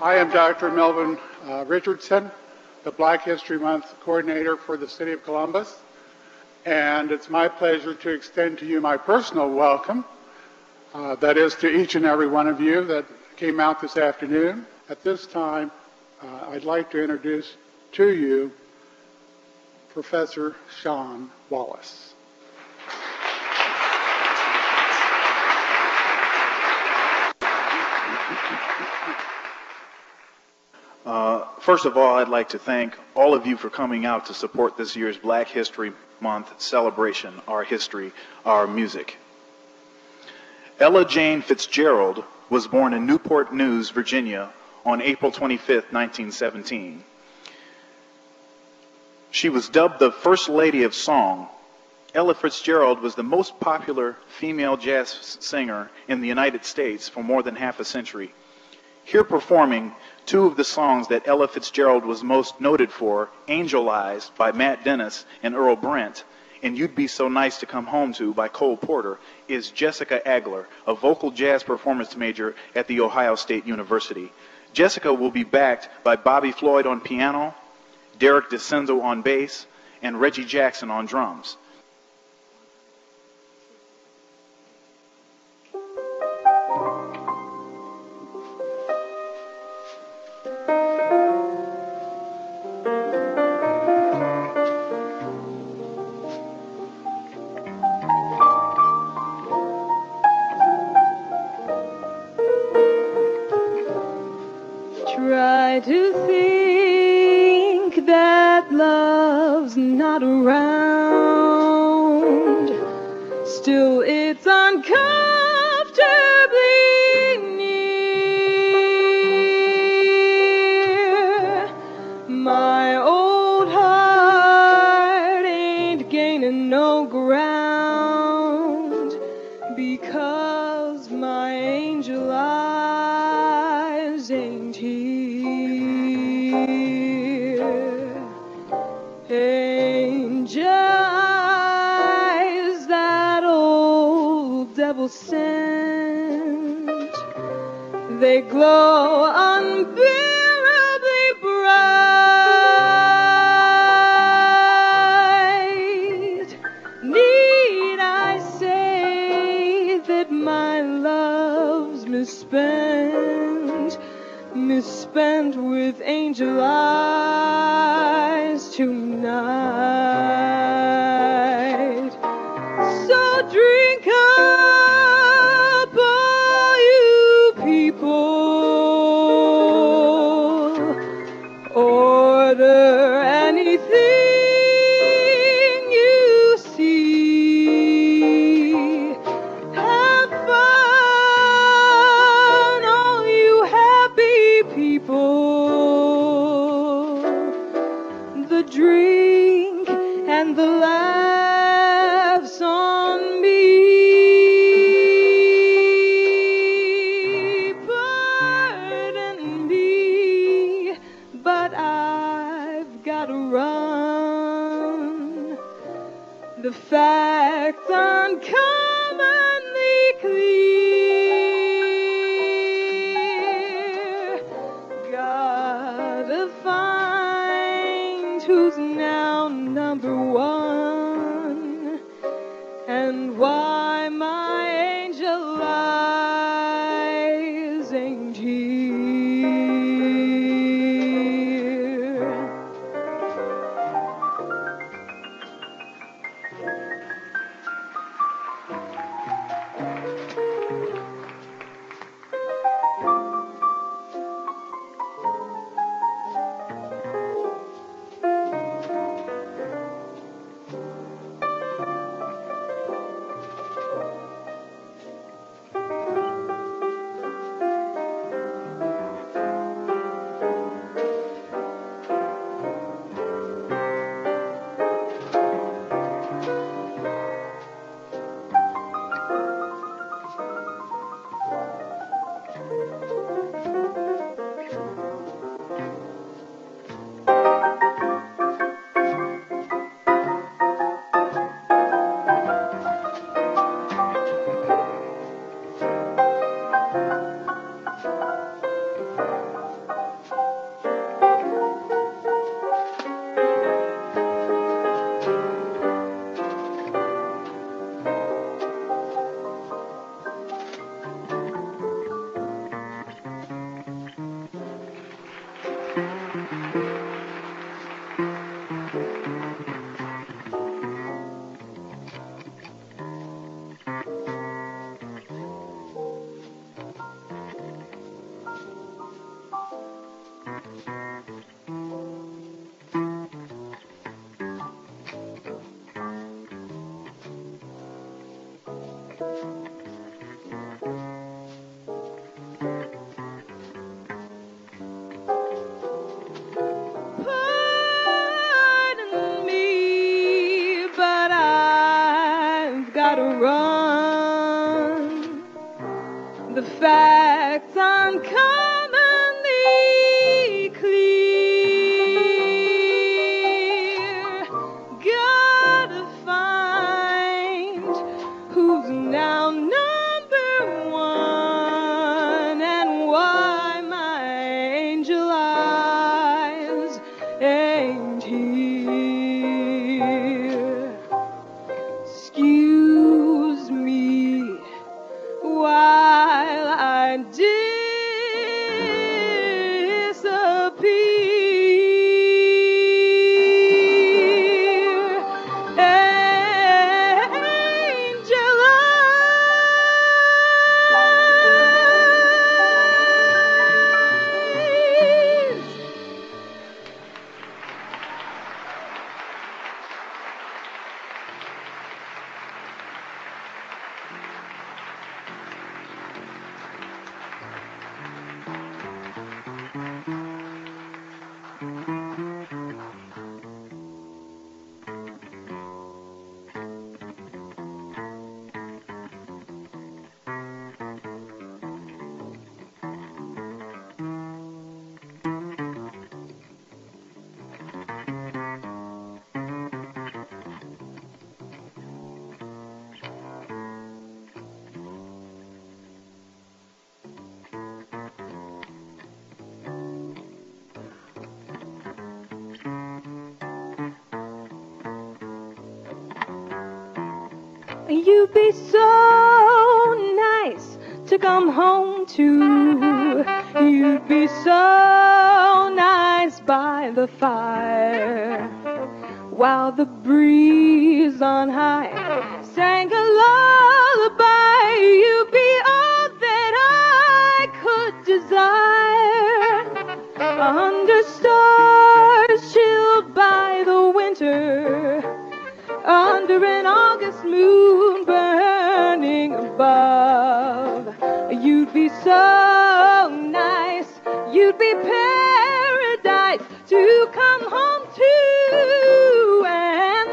I am Dr. Melvin Richardson, the Black History Month coordinator for the City of Columbus. And it's my pleasure to extend to you my personal welcome, that is to each and every one of you that came out this afternoon. At this time, I'd like to introduce to you Professor Sean Wallace. First of all, I'd like to thank all of you for coming out to support this year's Black History Month celebration, Our History, Our Music. Ella Jane Fitzgerald was born in Newport News, Virginia on April 25, 1917. She was dubbed the First Lady of Song. Ella Fitzgerald was the most popular female jazz singer in the United States for more than half a century. Here performing two of the songs that Ella Fitzgerald was most noted for, Angel Eyes by Matt Dennis and Earl Brent, and You'd Be So Nice to Come Home To by Cole Porter, is Jessica Agler, a vocal jazz performance major at The Ohio State University. Jessica will be backed by Bobby Floyd on piano, Derek DeCenzo on bass, and Reggie Jackson on drums. Try to think that love's not around. Still, it's uncomfortably near. My old heart ain't gaining no ground because my angel eyes ain't here. Angel eyes that old devil sent, they glow unbearably bright. Need I say that my love's misspent with angel eyes tonight? So drink up, all you people, order anything you see. Have fun, all you happy people. The drink and the laughs on me burden me, but I've gotta run. The facts uncommonly clear. Gotta find who's now number one, and why my angel eyes ain't here. facts uncommonly clear. Gotta find who's now number one and why my angel eyes ain't here. Excuse me while I disappear. Angel eyes. You'd be so nice to come home to. You'd be so nice by the fire while the breeze on high sang a lullaby. You'd be all that I could desire under stars chilled by the winter, under an August moon burning above. You'd be so nice, you'd be paradise to come home to and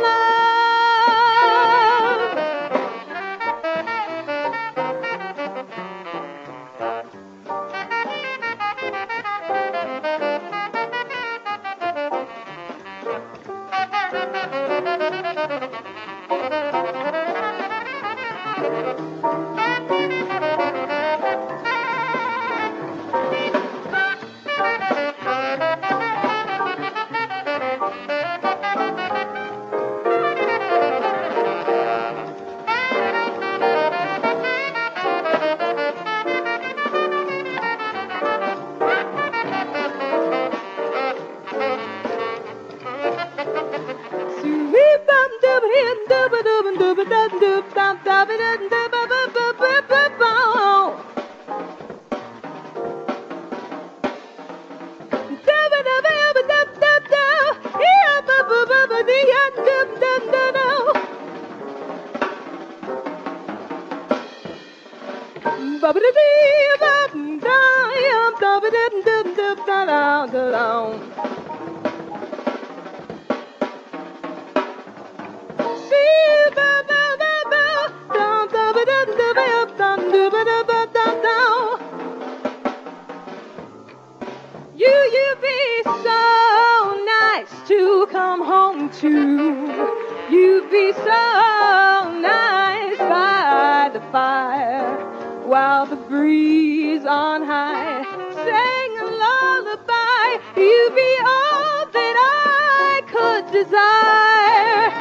you'd be so nice to come home to. You'd be so nice by the fire while the breeze on high sang a lullaby. You'd be all that I could desire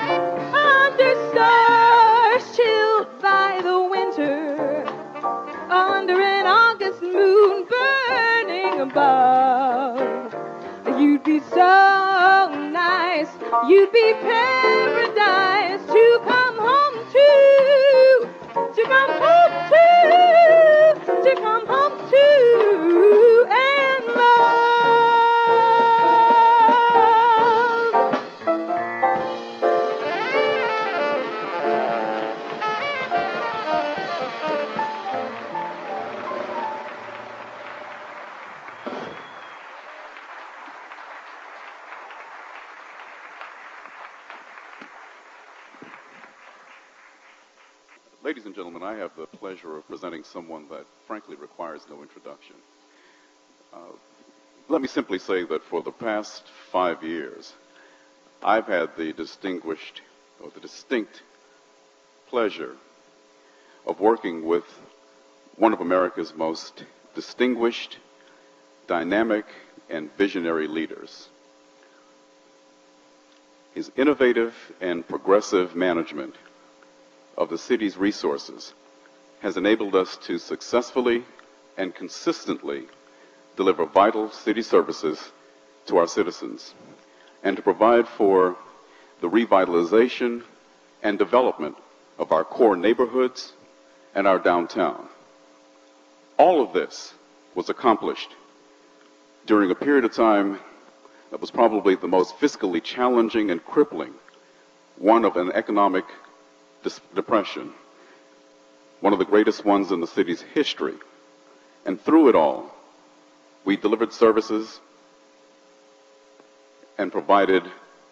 under stars chilled by the winter, under an August moon burning above. You'd be so nice, you'd be paradise to come home to come home to come home to and love. Ladies and gentlemen, I have the pleasure of presenting someone that frankly requires no introduction. Let me simply say that for the past 5 years, I've had the distinct pleasure of working with one of America's most distinguished, dynamic, and visionary leaders. His innovative and progressive management of the city's resources has enabled us to successfully and consistently deliver vital city services to our citizens and to provide for the revitalization and development of our core neighborhoods and our downtown. All of this was accomplished during a period of time that was probably the most fiscally challenging and crippling, one of an economic depression, one of the greatest ones in the city's history. And through it all, we delivered services and provided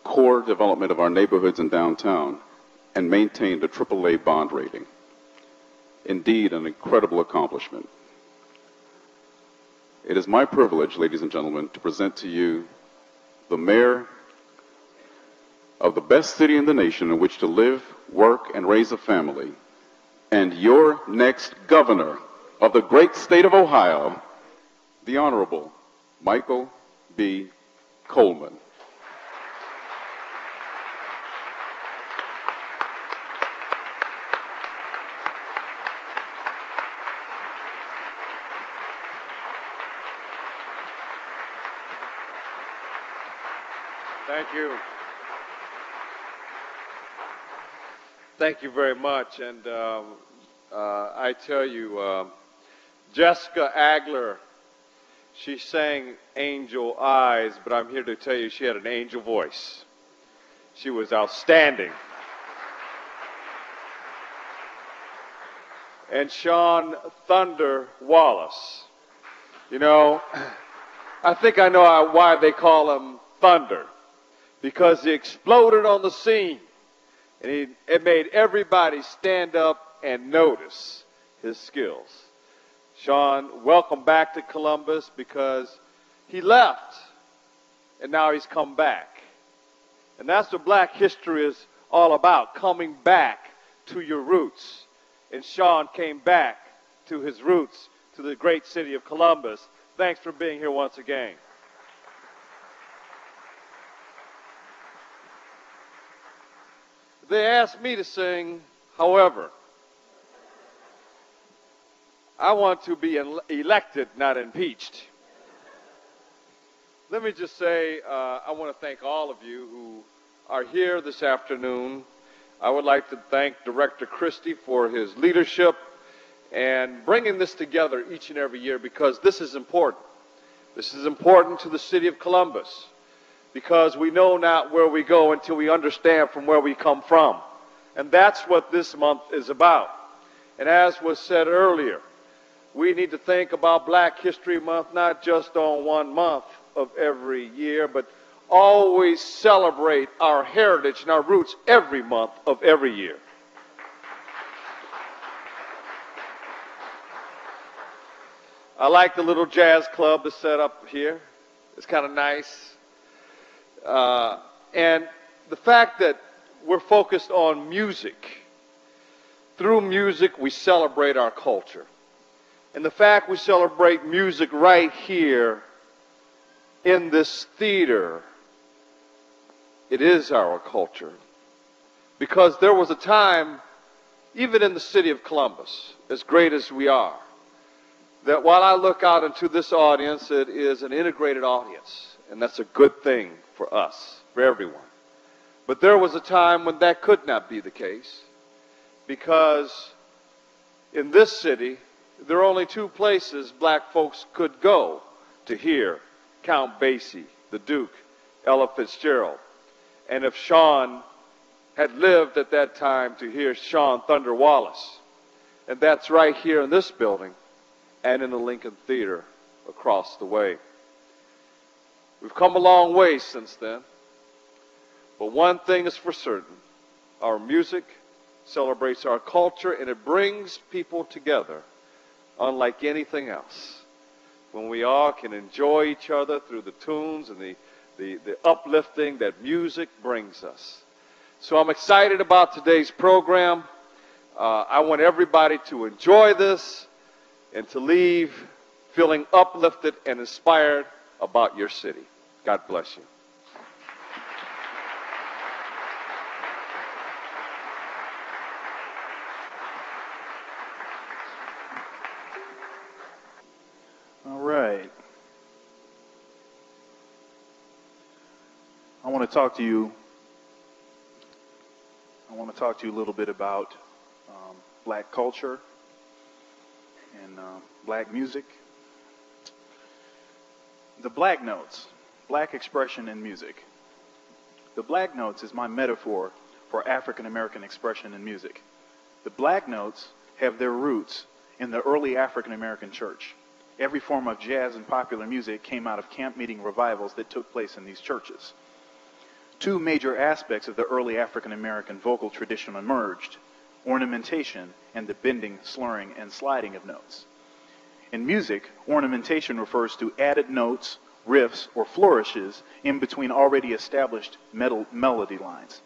core development of our neighborhoods and downtown and maintained a AAA bond rating. Indeed, an incredible accomplishment. It is my privilege, ladies and gentlemen, to present to you the mayor of the best city in the nation in which to live, work, and raise a family, and your next governor of the great state of Ohio, the Honorable Michael B. Coleman. Thank you. Thank you very much. And I tell you, Jessica Agler, she sang Angel Eyes, but I'm here to tell you she had an angel voice. She was outstanding. And Sean Thunder Wallace. You know, I think I know why they call him Thunder. Because he exploded on the scene. And it made everybody stand up and notice his skills. Sean, welcome back to Columbus, because he left and now he's come back. And that's what Black history is all about, coming back to your roots. And Sean came back to his roots, to the great city of Columbus. Thanks for being here once again. They asked me to sing, however. I want to be elected, not impeached. Let me just say, I want to thank all of you who are here this afternoon. I would like to thank Director Christie for his leadership and bringing this together each and every year, because this is important. This is important to the city of Columbus, because we know not where we go until we understand from where we come from. And that's what this month is about. And as was said earlier, we need to think about Black History Month not just on 1 month of every year, but always celebrate our heritage and our roots every month of every year. I like the little jazz club that's set up here. It's kind of nice. And the fact that we're focused on music. Through music, we celebrate our culture. And the fact we celebrate music right here in this theater, it is our culture. Because there was a time, even in the city of Columbus, as great as we are, that while I look out into this audience, it is an integrated audience. And that's a good thing for us, for everyone. But there was a time when that could not be the case, because in this city, there are only 2 places Black folks could go to hear Count Basie, the Duke, Ella Fitzgerald. And if Sean had lived at that time, to hear Sean Thunder Wallace. And that's right here in this building and in the Lincoln Theater across the way. We've come a long way since then. But one thing is for certain: our music celebrates our culture, and it brings people together unlike anything else. When we all can enjoy each other through the tunes and the uplifting that music brings us. So I'm excited about today's program. I want everybody to enjoy this and to leave feeling uplifted and inspired about your city. God bless you. All right. I want to talk to you a little bit about black culture and black music. The Black Notes, black expression in music. The Black Notes is my metaphor for African American expression in music. The Black Notes have their roots in the early African American church. Every form of jazz and popular music came out of camp meeting revivals that took place in these churches. Two major aspects of the early African American vocal tradition emerged: ornamentation and the bending, slurring, and sliding of notes. In music, ornamentation refers to added notes, riffs, or flourishes in between already established melody lines.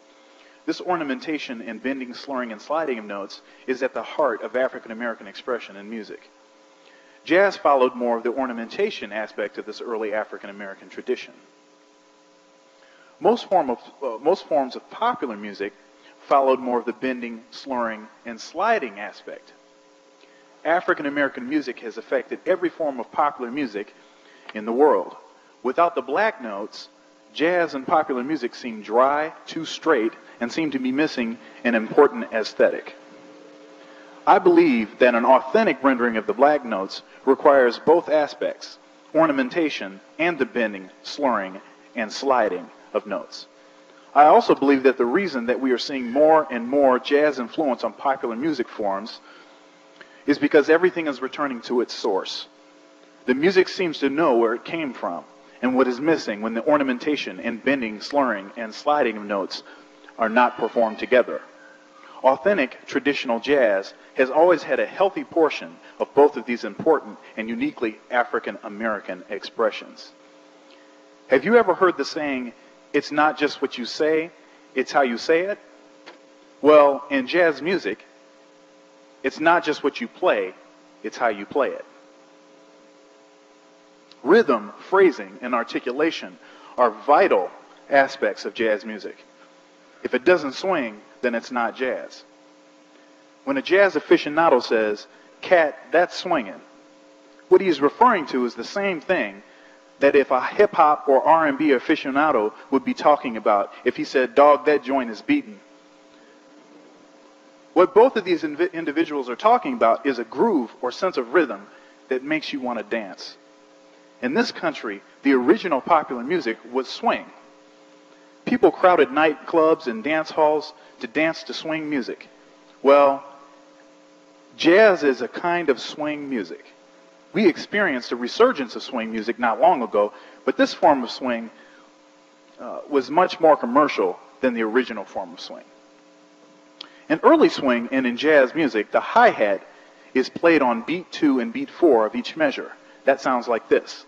This ornamentation and bending, slurring, and sliding of notes is at the heart of African American expression in music. Jazz followed more of the ornamentation aspect of this early African American tradition. Most forms of popular music followed more of the bending, slurring, and sliding aspect. African American music has affected every form of popular music in the world. Without the Black Notes, jazz and popular music seem dry, too straight, and seem to be missing an important aesthetic. I believe that an authentic rendering of the Black Notes requires both aspects, ornamentation and the bending, slurring, and sliding of notes. I also believe that the reason that we are seeing more and more jazz influence on popular music forms is because everything is returning to its source. The music seems to know where it came from and what is missing when the ornamentation and bending, slurring, and sliding of notes are not performed together. Authentic traditional jazz has always had a healthy portion of both of these important and uniquely African American expressions. Have you ever heard the saying, "It's not just what you say, it's how you say it"? Well, in jazz music, it's not just what you play, it's how you play it. Rhythm, phrasing, and articulation are vital aspects of jazz music. If it doesn't swing, then it's not jazz. When a jazz aficionado says, "Cat, that's swinging," what he is referring to is the same thing that if a hip-hop or R&B aficionado would be talking about if he said, "Dog, that joint is beating." What both of these individuals are talking about is a groove or sense of rhythm that makes you want to dance. In this country, the original popular music was swing. People crowded nightclubs and dance halls to dance to swing music. Well, jazz is a kind of swing music. We experienced a resurgence of swing music not long ago, but this form of swing was much more commercial than the original form of swing. In early swing and in jazz music, the hi-hat is played on beat 2 and beat 4 of each measure. That sounds like this.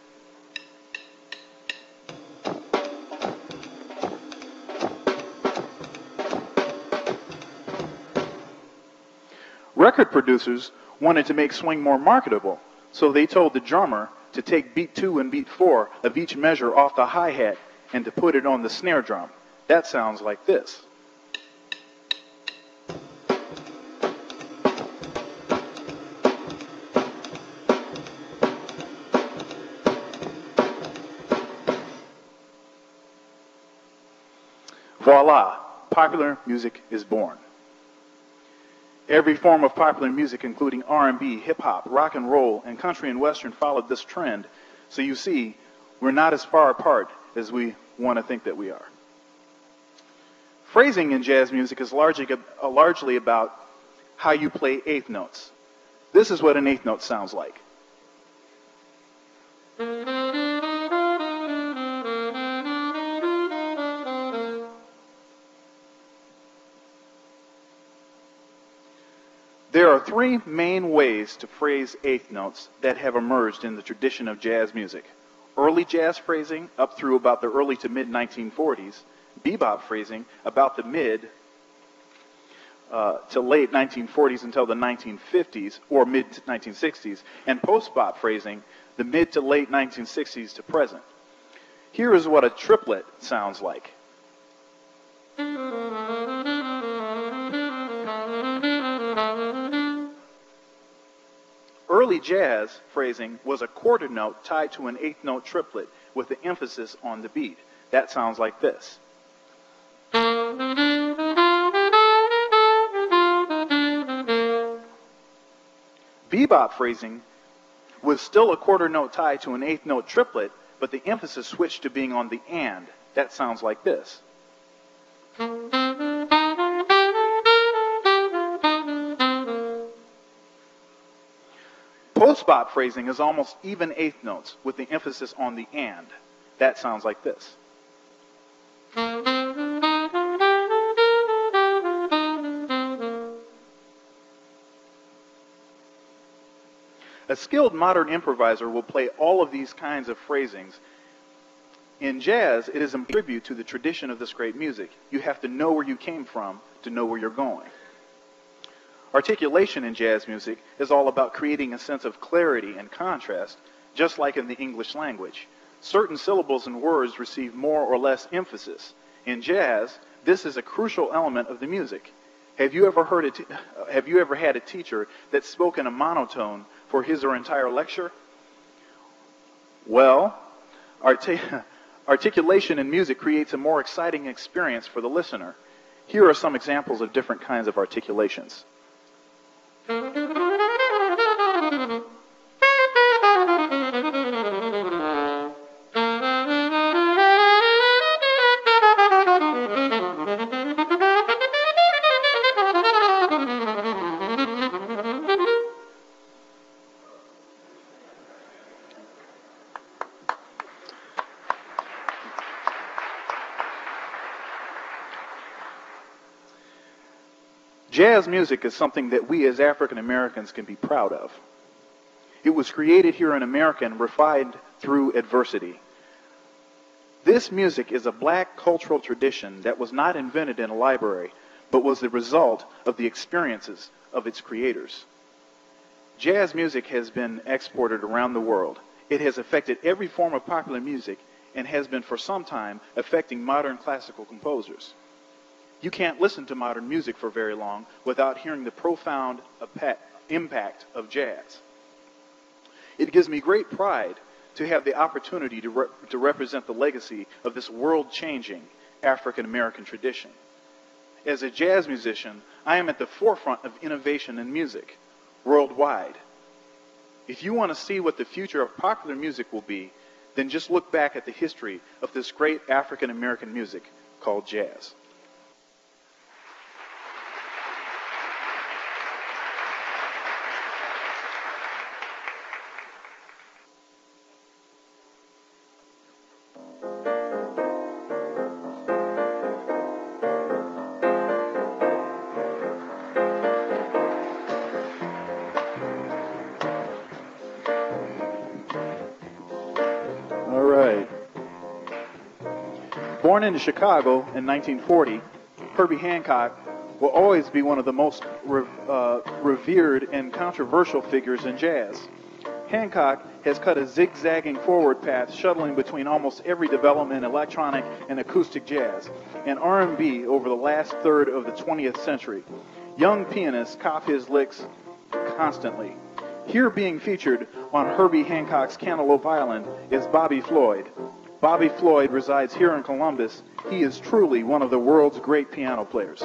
Record producers wanted to make swing more marketable, so they told the drummer to take beat 2 and beat 4 of each measure off the hi-hat and to put it on the snare drum. That sounds like this. Voila, popular music is born. Every form of popular music, including R&B, hip-hop, rock and roll, and country and western, followed this trend. So you see, we're not as far apart as we want to think that we are. Phrasing in jazz music is largely about how you play eighth notes. This is what an eighth note sounds like. There are three main ways to phrase eighth notes that have emerged in the tradition of jazz music. Early jazz phrasing up through about the early to mid 1940s, bebop phrasing about the mid to late 1940s until the 1950s or mid 1960s, and post-bop phrasing the mid to late 1960s to present. Here is what a triplet sounds like. Early jazz phrasing was a quarter note tied to an eighth note triplet with the emphasis on the beat. That sounds like this. Bebop phrasing was still a quarter note tied to an eighth note triplet, but the emphasis switched to being on the and. That sounds like this. Post-bop phrasing is almost even eighth notes with the emphasis on the and. That sounds like this. A skilled modern improviser will play all of these kinds of phrasings. In jazz, it is a tribute to the tradition of this great music. You have to know where you came from to know where you're going. Articulation in jazz music is all about creating a sense of clarity and contrast, just like in the English language. Certain syllables and words receive more or less emphasis. In jazz, this is a crucial element of the music. Have you ever had a teacher that spoke in a monotone for his or entire lecture? Well, articulation in music creates a more exciting experience for the listener. Here are some examples of different kinds of articulations. Jazz music is something that we as African Americans can be proud of. It was created here in America and refined through adversity. This music is a black cultural tradition that was not invented in a library, but was the result of the experiences of its creators. Jazz music has been exported around the world. It has affected every form of popular music and has been for some time affecting modern classical composers. You can't listen to modern music for very long without hearing the profound impact of jazz. It gives me great pride to have the opportunity to represent the legacy of this world-changing African American tradition. As a jazz musician, I am at the forefront of innovation in music worldwide. If you want to see what the future of popular music will be, then just look back at the history of this great African American music called jazz. Born in Chicago in 1940, Herbie Hancock will always be one of the most revered and controversial figures in jazz. Hancock has cut a zigzagging forward path shuttling between almost every development in electronic and acoustic jazz and R&B over the last third of the 20th century. Young pianists cop his licks constantly. Here being featured on Herbie Hancock's Cantaloupe Island is Bobby Floyd. Bobby Floyd resides here in Columbus. He is truly one of the world's great piano players.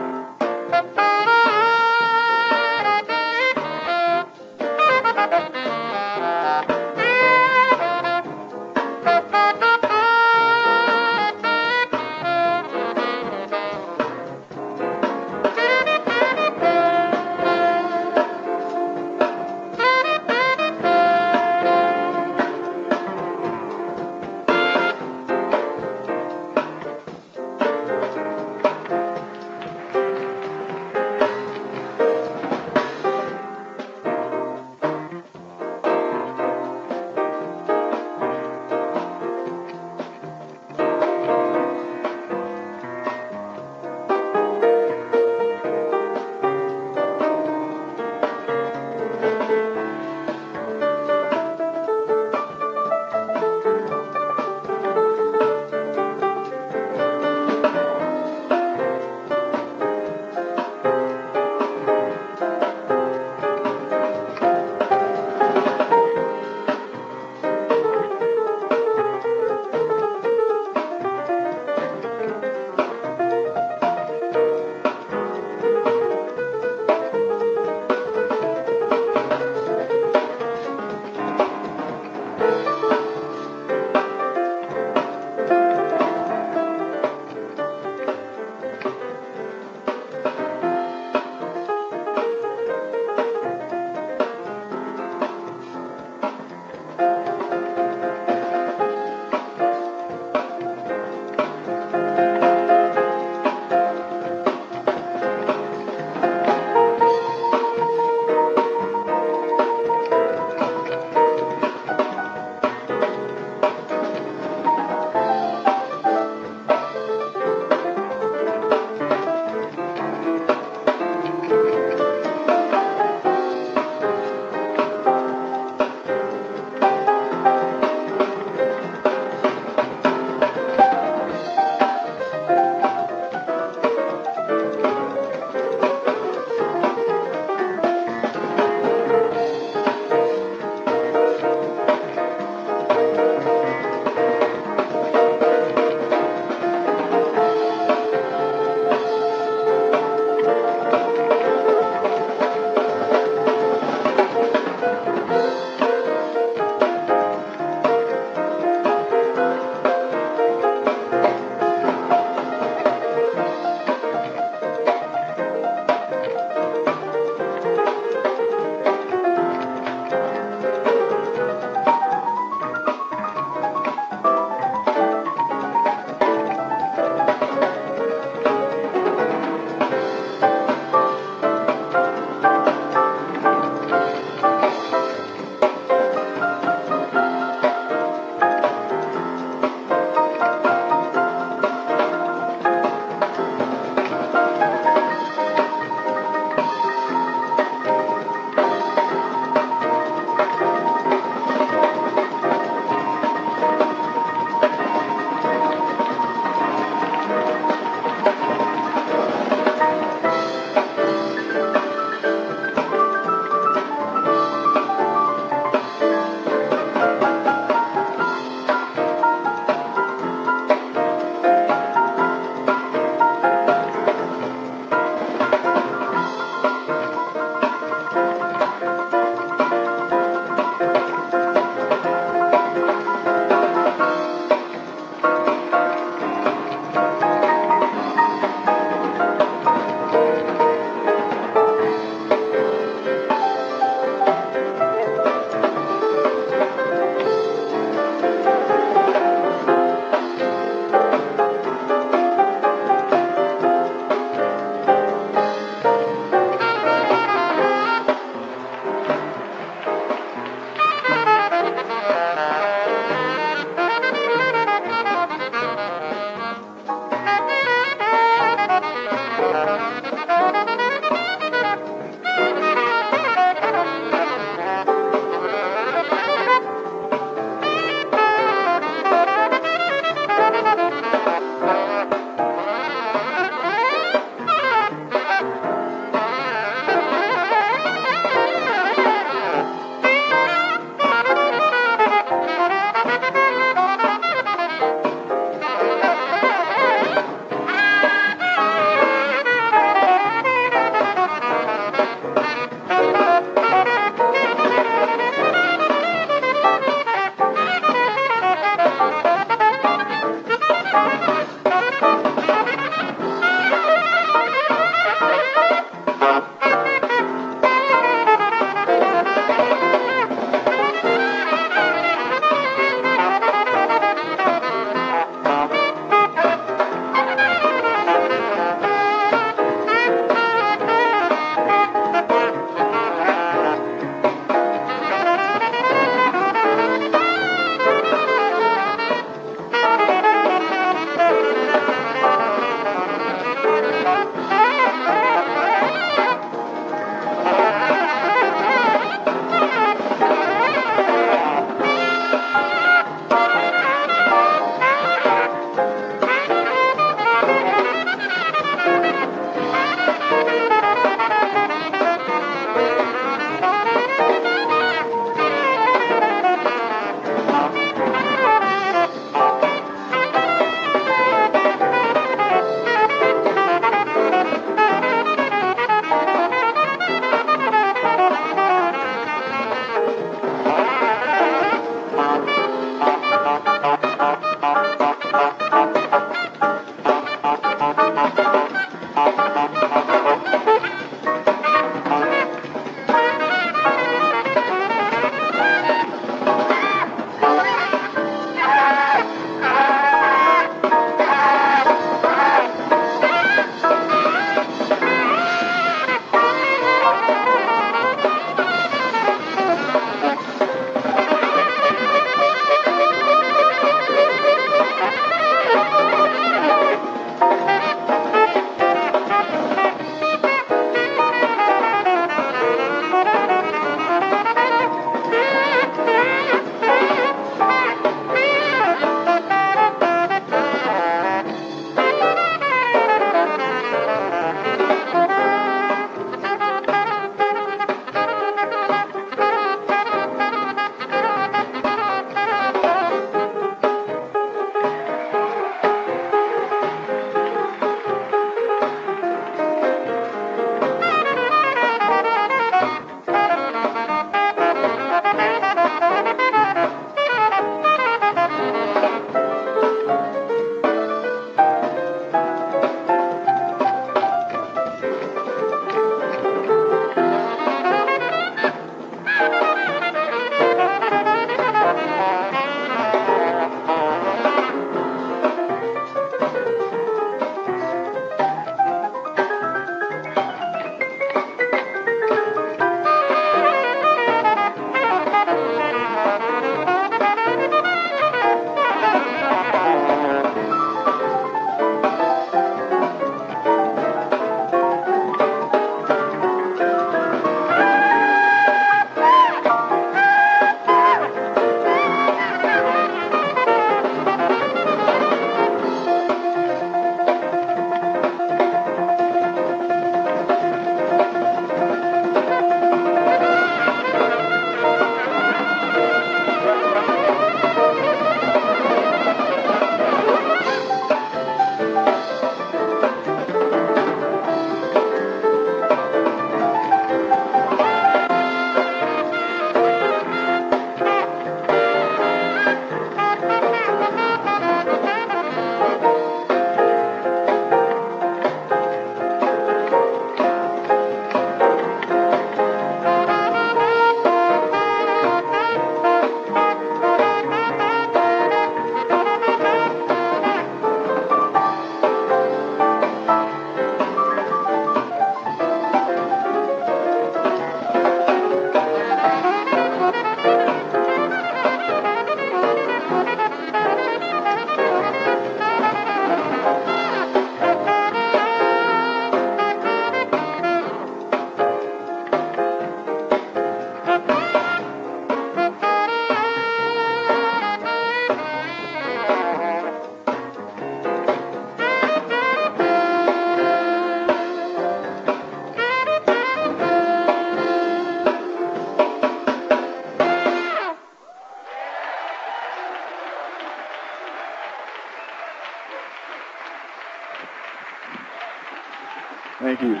Thank you.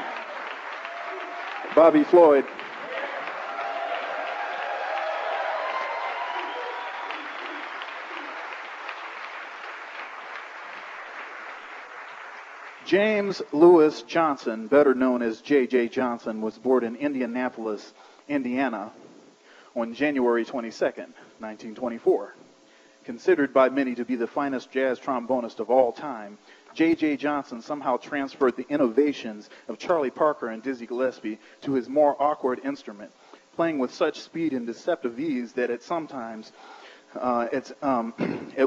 Bobby Floyd. James Lewis Johnson, better known as J.J. Johnson, was born in Indianapolis, Indiana, on January 22nd, 1924. Considered by many to be the finest jazz trombonist of all time, J.J. Johnson somehow transferred the innovations of Charlie Parker and Dizzy Gillespie to his more awkward instrument, playing with such speed and deceptive ease that at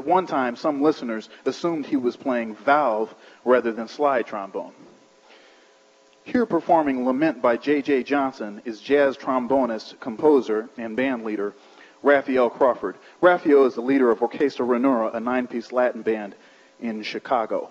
one time some listeners assumed he was playing valve rather than slide trombone. Here performing Lament by J.J. Johnson is jazz trombonist, composer, and band leader Raphael Crawford. Raphael is the leader of Orquesta Ranura, a 9-piece Latin band in Chicago.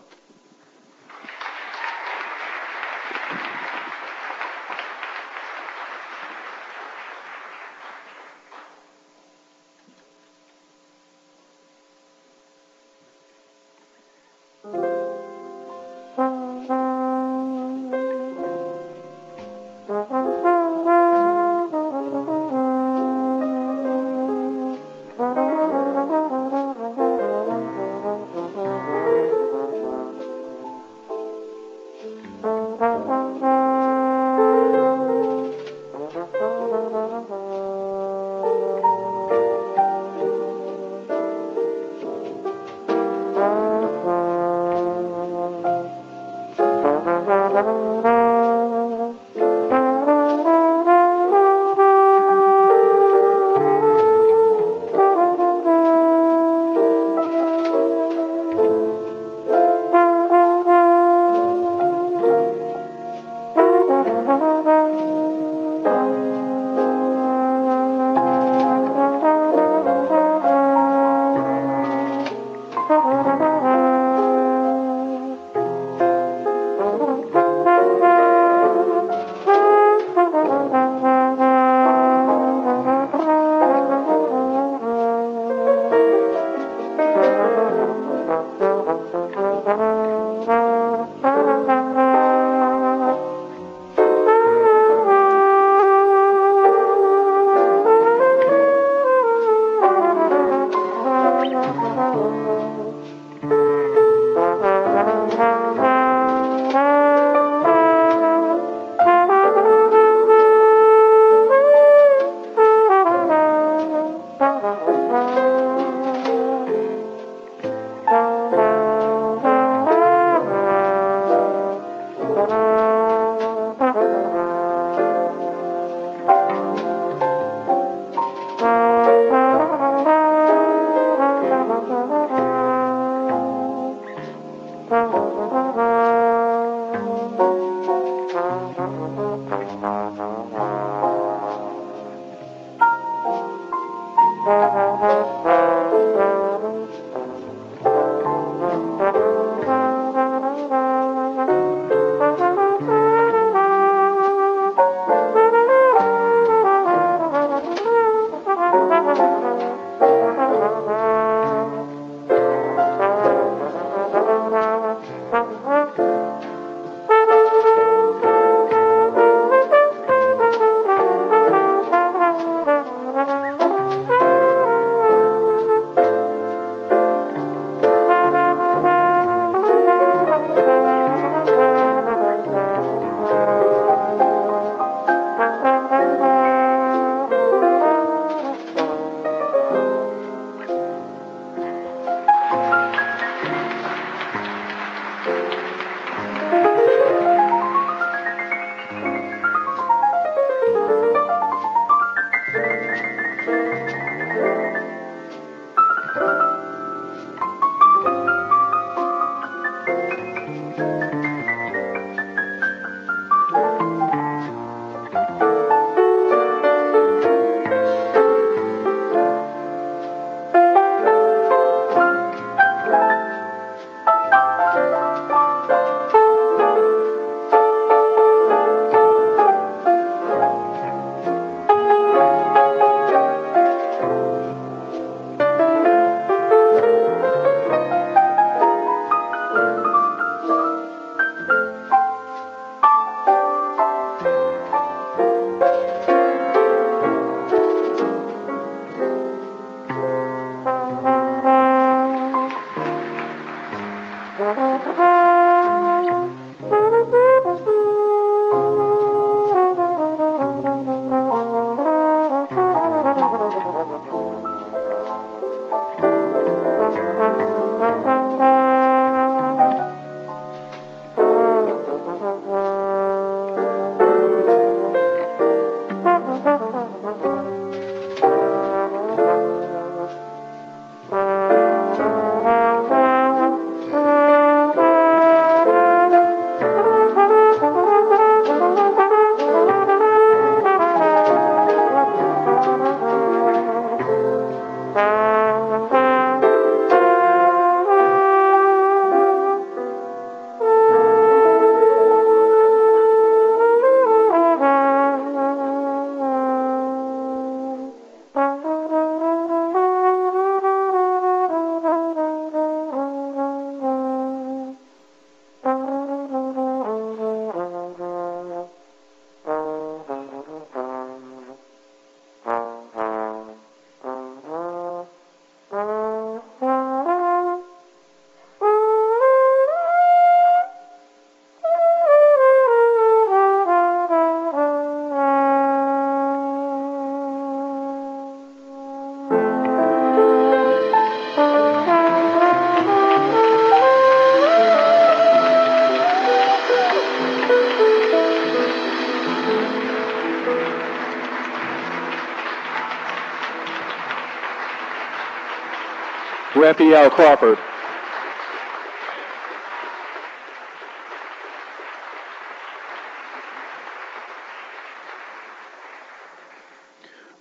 F.E.L. Crawford.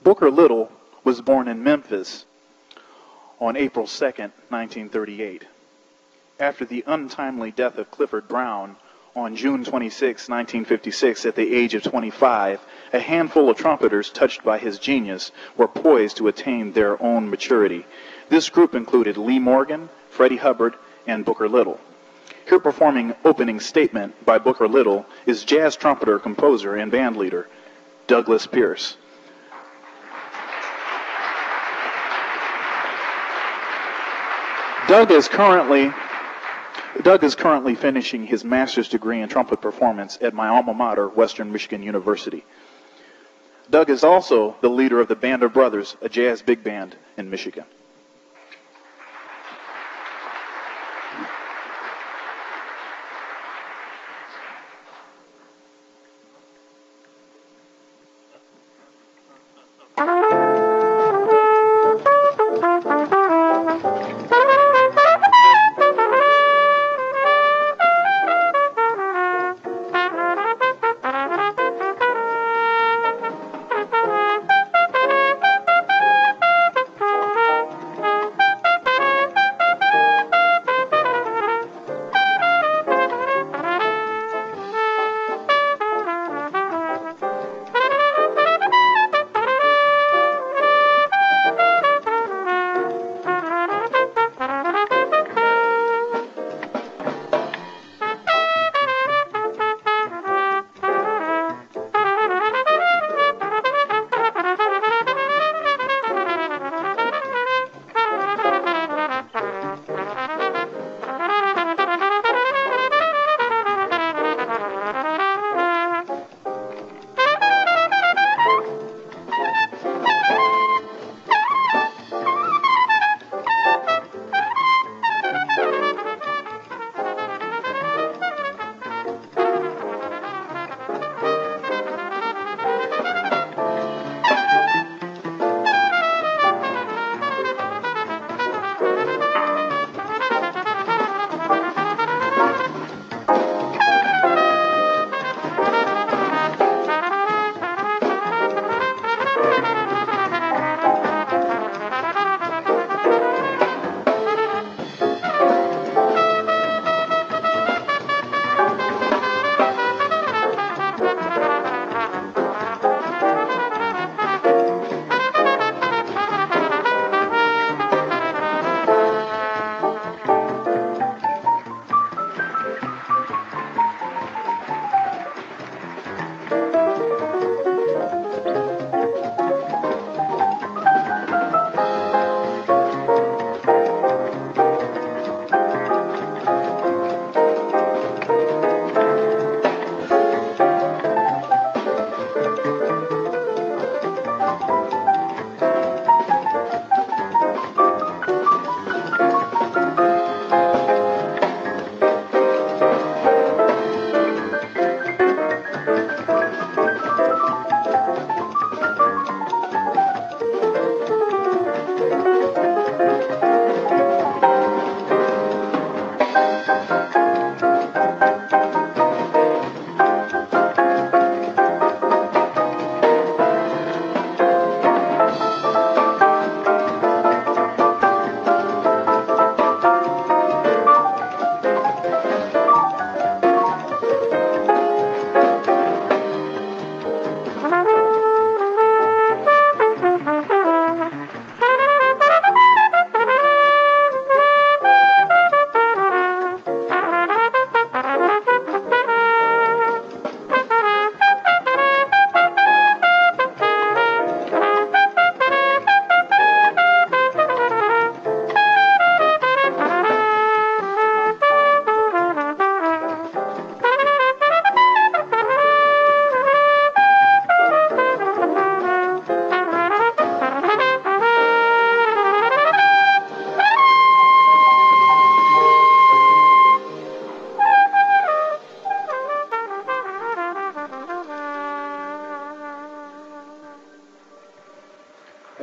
Booker Little was born in Memphis on April 2nd, 1938. After the untimely death of Clifford Brown on June 26, 1956, at the age of 25, a handful of trumpeters touched by his genius were poised to attain their own maturity. This group included Lee Morgan, Freddie Hubbard, and Booker Little. Here performing opening statement by Booker Little is jazz trumpeter, composer, and band leader Douglas Pierce. Doug is currently finishing his master's degree in trumpet performance at my alma mater, Western Michigan University. Doug is also the leader of the Band of Brothers, a jazz big band in Michigan.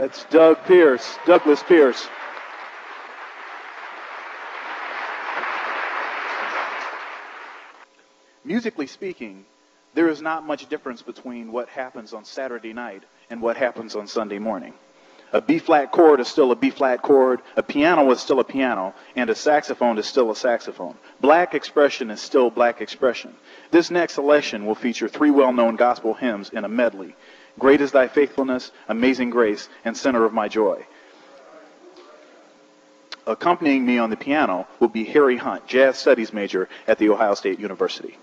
That's Douglas Pierce. Musically speaking, there is not much difference between what happens on Saturday night and what happens on Sunday morning. A B-flat chord is still a B-flat chord, a piano is still a piano, and a saxophone is still a saxophone. Black expression is still black expression. This next selection will feature 3 well-known gospel hymns in a medley: Great is Thy Faithfulness, Amazing Grace, and Center of My Joy. Accompanying me on the piano will be Harry Hunt, Jazz Studies major at The Ohio State University.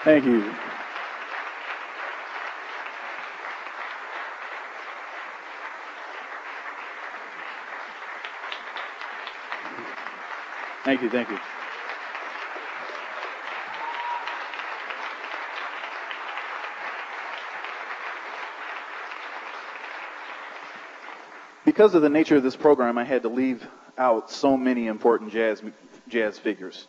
Thank you. Thank you, thank you. Because of the nature of this program, I had to leave out so many important jazz figures.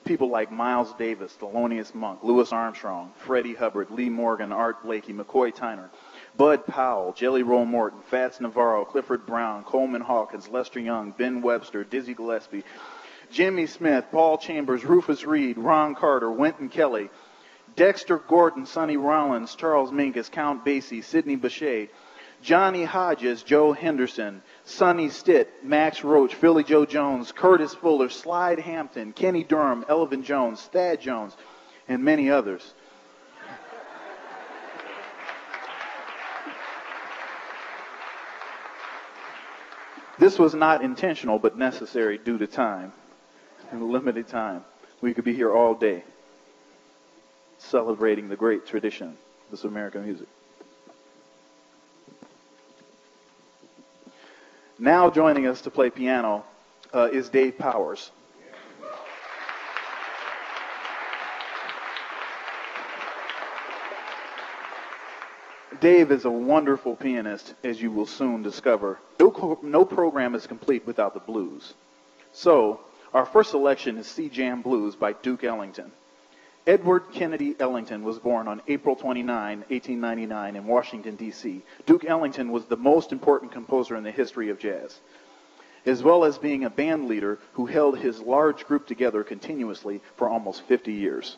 People like Miles Davis, Thelonious Monk, Louis Armstrong, Freddie Hubbard, Lee Morgan, Art Blakey, McCoy Tyner, Bud Powell, Jelly Roll Morton, Fats Navarro, Clifford Brown, Coleman Hawkins, Lester Young, Ben Webster, Dizzy Gillespie, Jimmy Smith, Paul Chambers, Rufus Reed, Ron Carter, Wynton Kelly, Dexter Gordon, Sonny Rollins, Charles Mingus, Count Basie, Sidney Bechet, Johnny Hodges, Joe Henderson, Sonny Stitt, Max Roach, Philly Joe Jones, Curtis Fuller, Slide Hampton, Kenny Durham, Elvin Jones, Thad Jones, and many others. This was not intentional, but necessary due to time, and limited time. We could be here all day celebrating the great tradition of this American music. Now joining us to play piano is Dave Powers. Dave is a wonderful pianist, as you will soon discover. No program is complete without the blues. So, our first selection is C-Jam Blues by Duke Ellington. Edward Kennedy Ellington was born on April 29, 1899 in Washington, D.C. Duke Ellington was the most important composer in the history of jazz, as well as being a band leader who held his large group together continuously for almost 50 years.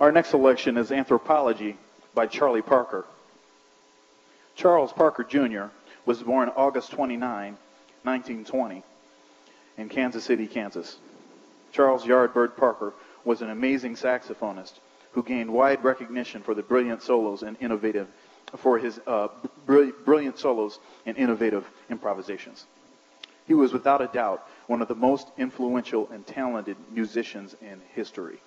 Our next selection is Anthropology by Charlie Parker. Charles Parker Jr. was born August 29, 1920, in Kansas City, Kansas. Charles Yardbird Parker was an amazing saxophonist who gained wide recognition for the brilliant solos and innovative improvisations. He was without a doubt one of the most influential and talented musicians in history.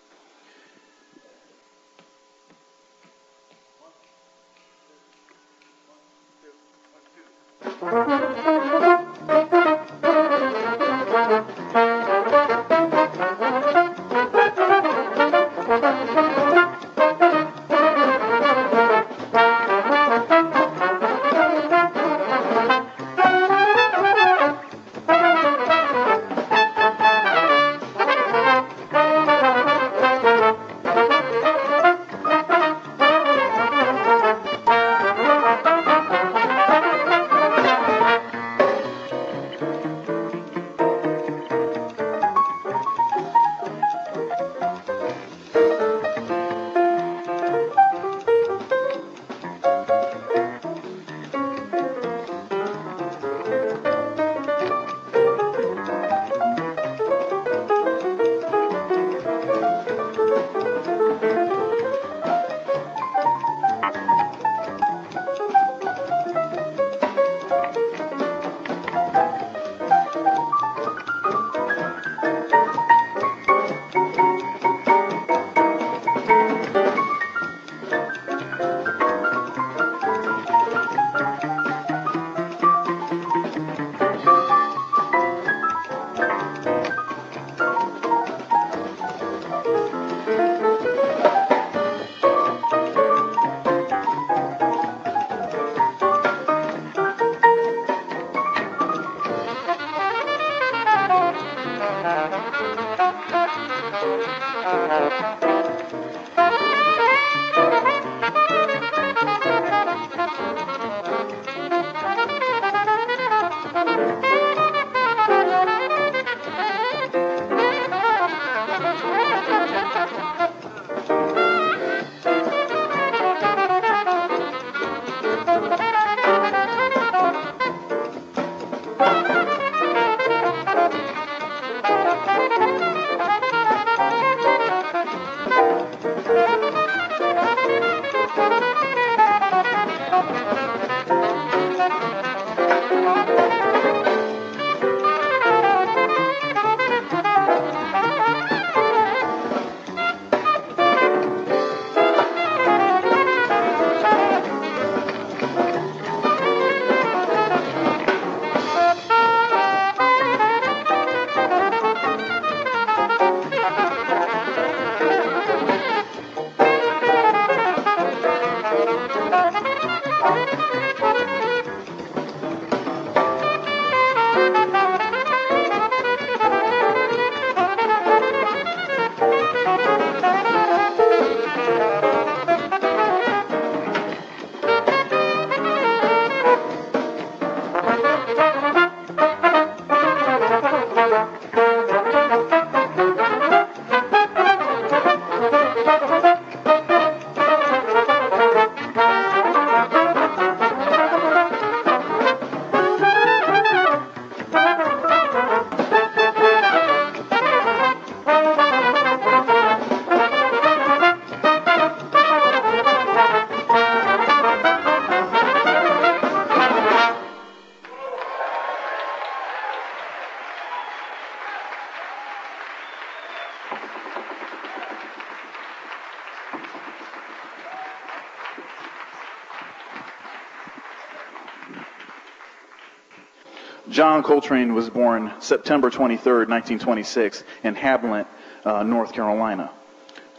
John Coltrane was born September 23rd, 1926, in Haviland, North Carolina.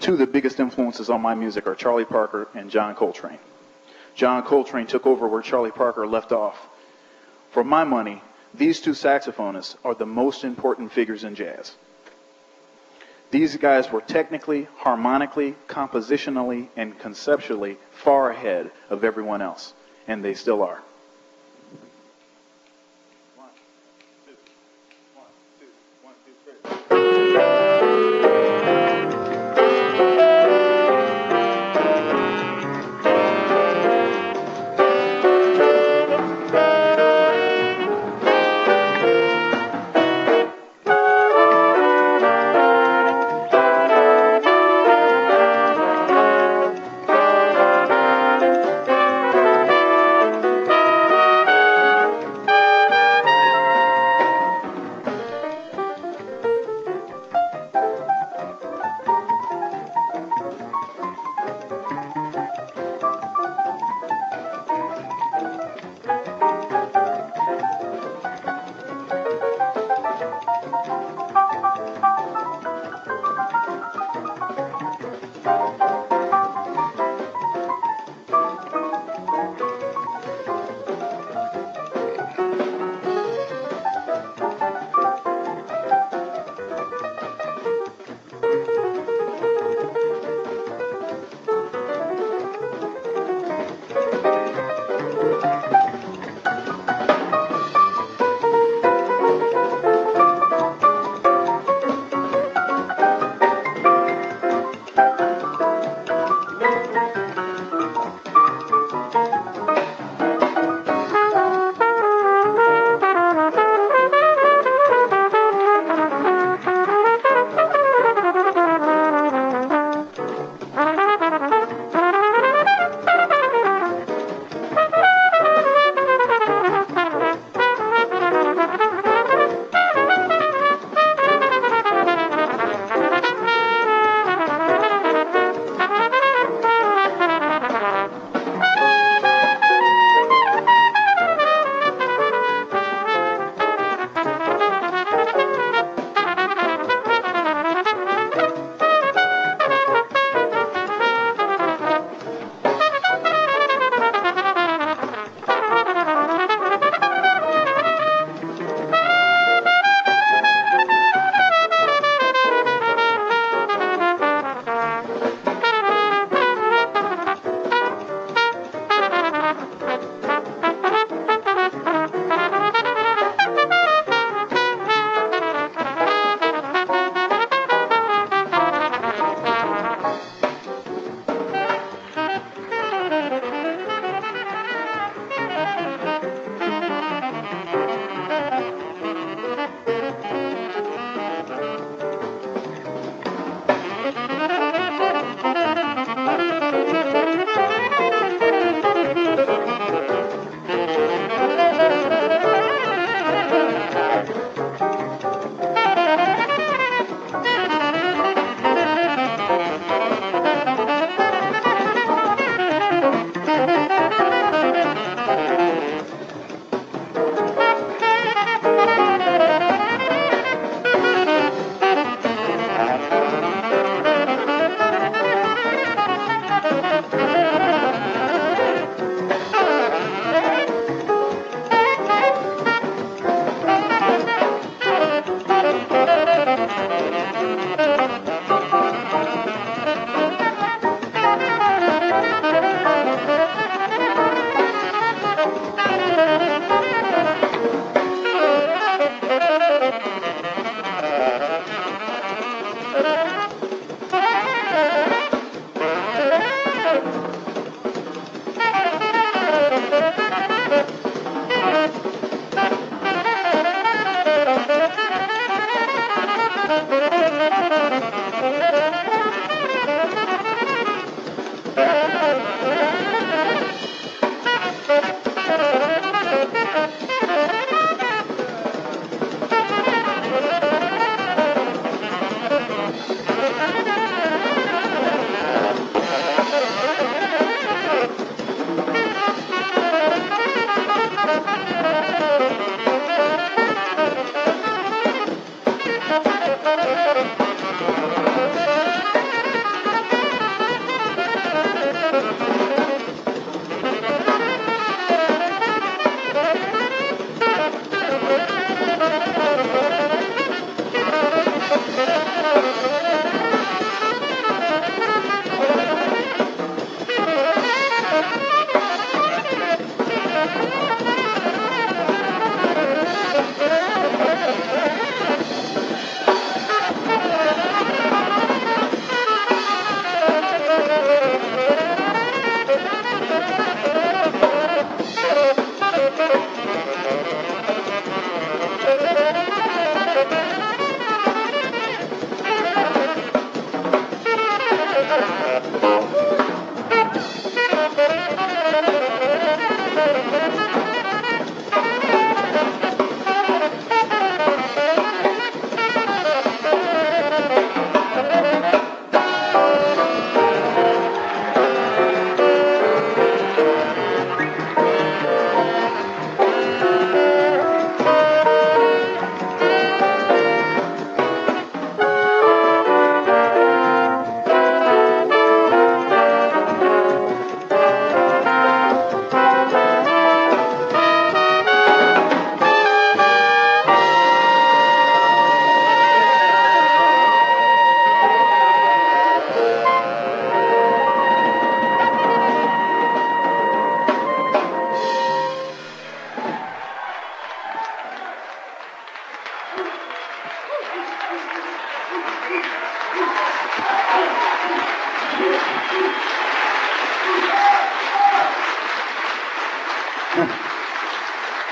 Two of the biggest influences on my music are Charlie Parker and John Coltrane. John Coltrane took over where Charlie Parker left off. For my money, these two saxophonists are the most important figures in jazz. These guys were technically, harmonically, compositionally, and conceptually far ahead of everyone else, and they still are.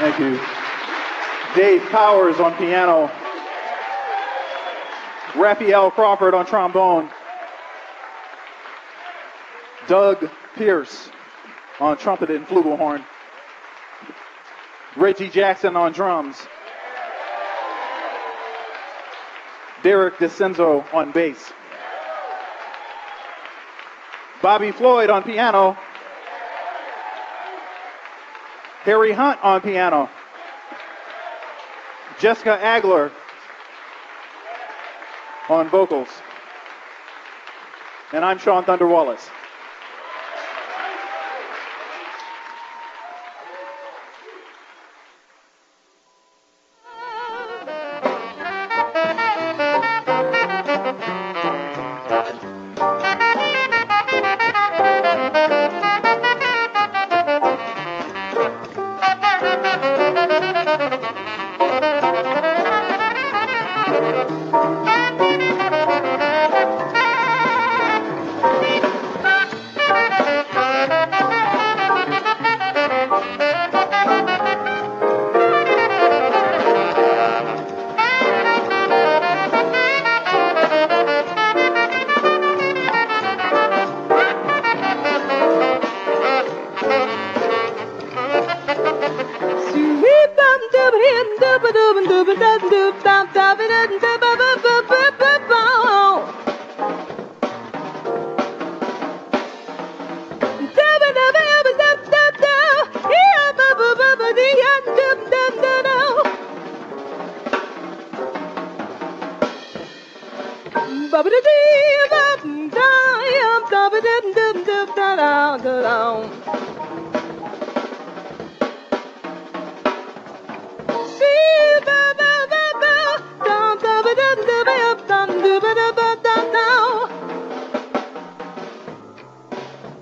Thank you. Dave Powers on piano. Raphael Crawford on trombone. Doug Pierce on trumpet and flugelhorn. Reggie Jackson on drums. Derek DeCenzo on bass. Bobby Floyd on piano. Harry Hunt on piano. Jessica Agler on vocals. And I'm Sean Thunder Wallace.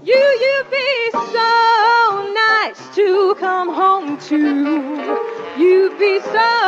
You be so nice to come home to. You be so